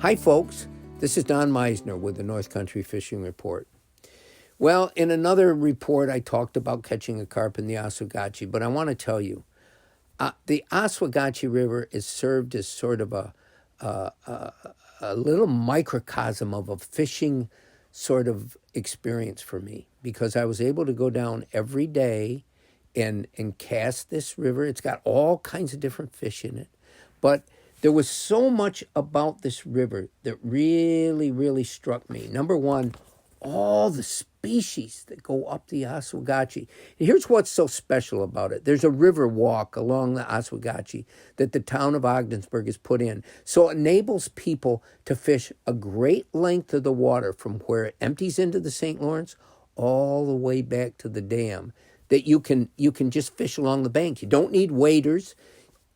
Hi, folks. This is Don Meisner with the North Country Fishing Report. Well, in another report, I talked about catching a carp in the Oswegatchie, but I want to tell you, the Oswegatchie River is served as sort of a little microcosm of a fishing sort of experience for me because I was able to go down every day and cast this river. It's got all kinds of different fish in it, but there was so much about this river that really struck me. Number one, all the species that go up the Oswegatchie. And here's what's so special about it. There's a river walk along the Oswegatchie that the town of Ogdensburg has put in. So it enables people to fish a great length of the water from where it empties into the St. Lawrence all the way back to the dam, that you can just fish along the bank. You don't need waders.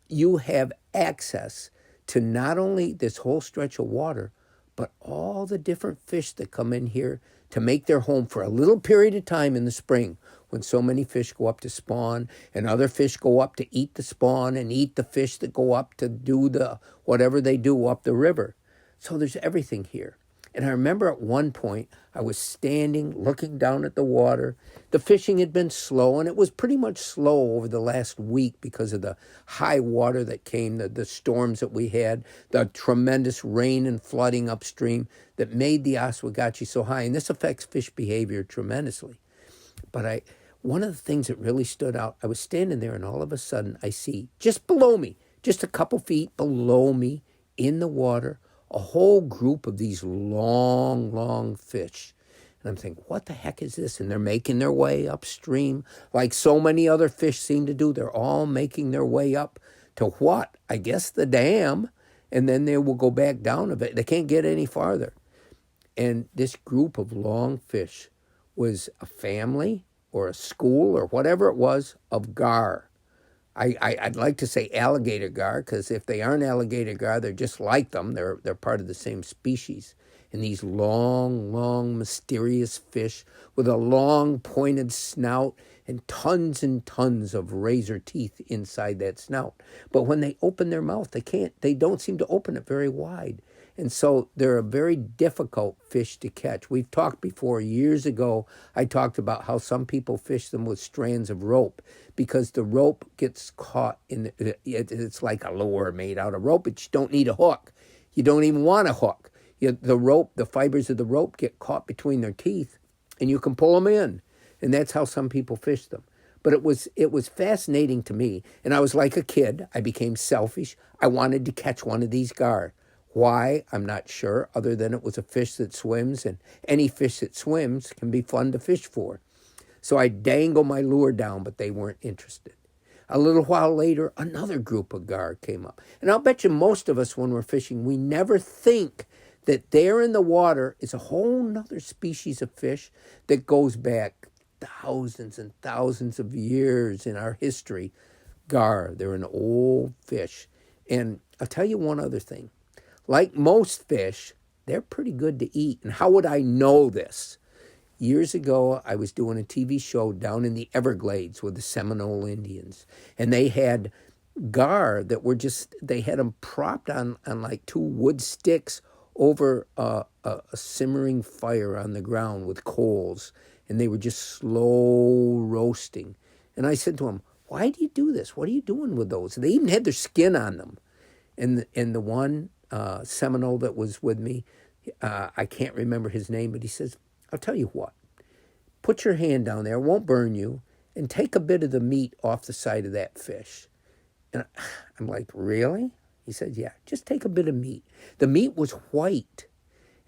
You have access to not only this whole stretch of water, but all the different fish that come in here to make their home for a little period of time in the spring when so many fish go up to spawn and other fish go up to eat the spawn and eat the fish that go up to do the whatever they do up the river. So there's everything here. And I remember at one point, I was standing, looking down at the water. The fishing had been slow, and it was pretty much slow over the last week because of the high water that came, the storms that we had, the tremendous rain and flooding upstream that made the Oswegatchie so high. And this affects fish behavior tremendously. But one of the things that really stood out, I was standing there, and all of a sudden, I see just below me, just a couple feet below me in the water, a whole group of these long fish. And I'm thinking, what the heck is this? And they're making their way upstream like so many other fish seem to do. They're all making their way up to what? I guess the dam. And then they will go back down a bit. They can't get any farther. And this group of long fish was a family or a school or whatever it was of gar. I'd like to say alligator gar, because if they aren't alligator gar, they're just like them. They're part of the same species. And these long, mysterious fish with a long, pointed snout and tons of razor teeth inside that snout. But when they open their mouth, they don't seem to open it very wide. And so they're a very difficult fish to catch. We've talked before, years ago, I talked about how some people fish them with strands of rope because the rope gets caught it's like a lure made out of rope, but you don't need a hook. You don't even want a hook. The fibers of the rope get caught between their teeth, and you can pull them in. And that's how some people fish them. But it was fascinating to me, and I was like a kid. I became selfish. I wanted to catch one of these gar. Why? I'm not sure, other than it was a fish that swims, and any fish that swims can be fun to fish for. So I dangled my lure down, but they weren't interested. A little while later, another group of gar came up. And I'll bet you most of us, when we're fishing, we never think that there in the water is a whole nother species of fish that goes back thousands and thousands of years in our history. Gar, they're an old fish. And I'll tell you one other thing. Like most fish, they're pretty good to eat. And how would I know this? Years ago, I was doing a TV show down in the Everglades with the Seminole Indians. And they had gar that they had them propped on like two wood sticks over a simmering fire on the ground with coals. And they were just slow roasting. And I said to them, why do you do this? What are you doing with those? And they even had their skin on them. And the one Seminole that was with me, I can't remember his name, but he says, I'll tell you what, put your hand down there, it won't burn you, and take a bit of the meat off the side of that fish. And I'm like, really? He said, yeah, just take a bit of meat. The meat was white.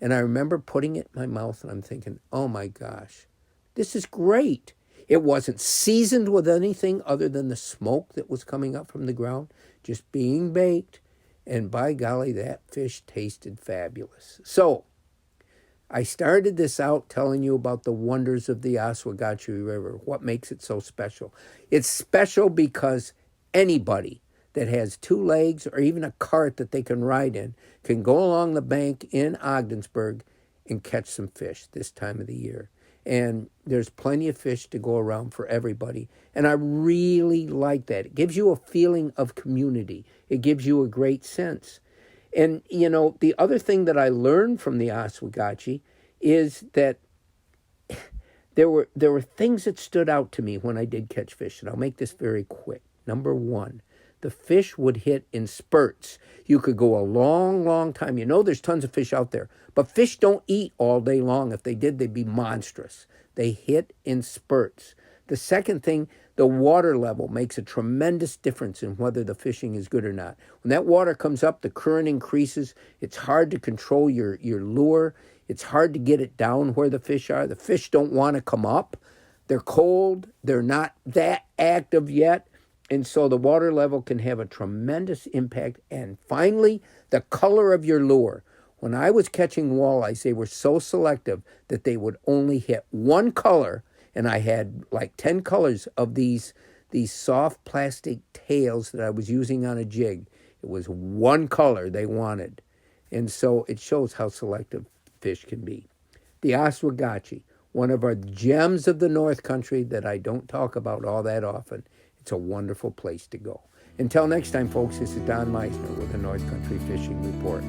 And I remember putting it in my mouth, and I'm thinking, oh my gosh, this is great. It wasn't seasoned with anything other than the smoke that was coming up from the ground, just being baked. And by golly, that fish tasted fabulous. So I started this out telling you about the wonders of the Oswegatchie River, what makes it so special. It's special because anybody that has two legs or even a cart that they can ride in can go along the bank in Ogdensburg and catch some fish this time of the year. And there's plenty of fish to go around for everybody. And I really like that. It gives you a feeling of community. It gives you a great sense. And, the other thing that I learned from the Oswegatchie is that there were things that stood out to me when I did catch fish, and I'll make this very quick. Number one, the fish would hit in spurts. You could go a long, long time. There's tons of fish out there, but fish don't eat all day long. If they did, they'd be monstrous. They hit in spurts. The second thing, the water level makes a tremendous difference in whether the fishing is good or not. When that water comes up, the current increases. It's hard to control your lure. It's hard to get it down where the fish are. The fish don't want to come up. They're cold. They're not that active yet. And so the water level can have a tremendous impact. And finally, the color of your lure. When I was catching walleyes, they were so selective that they would only hit one color. And I had like 10 colors of these soft plastic tails that I was using on a jig. It was one color they wanted. And so it shows how selective fish can be. The Oswegatchie, one of our gems of the North Country that I don't talk about all that often. It's a wonderful place to go. Until next time, folks, this is Don Meisner with the North Country Fishing Report.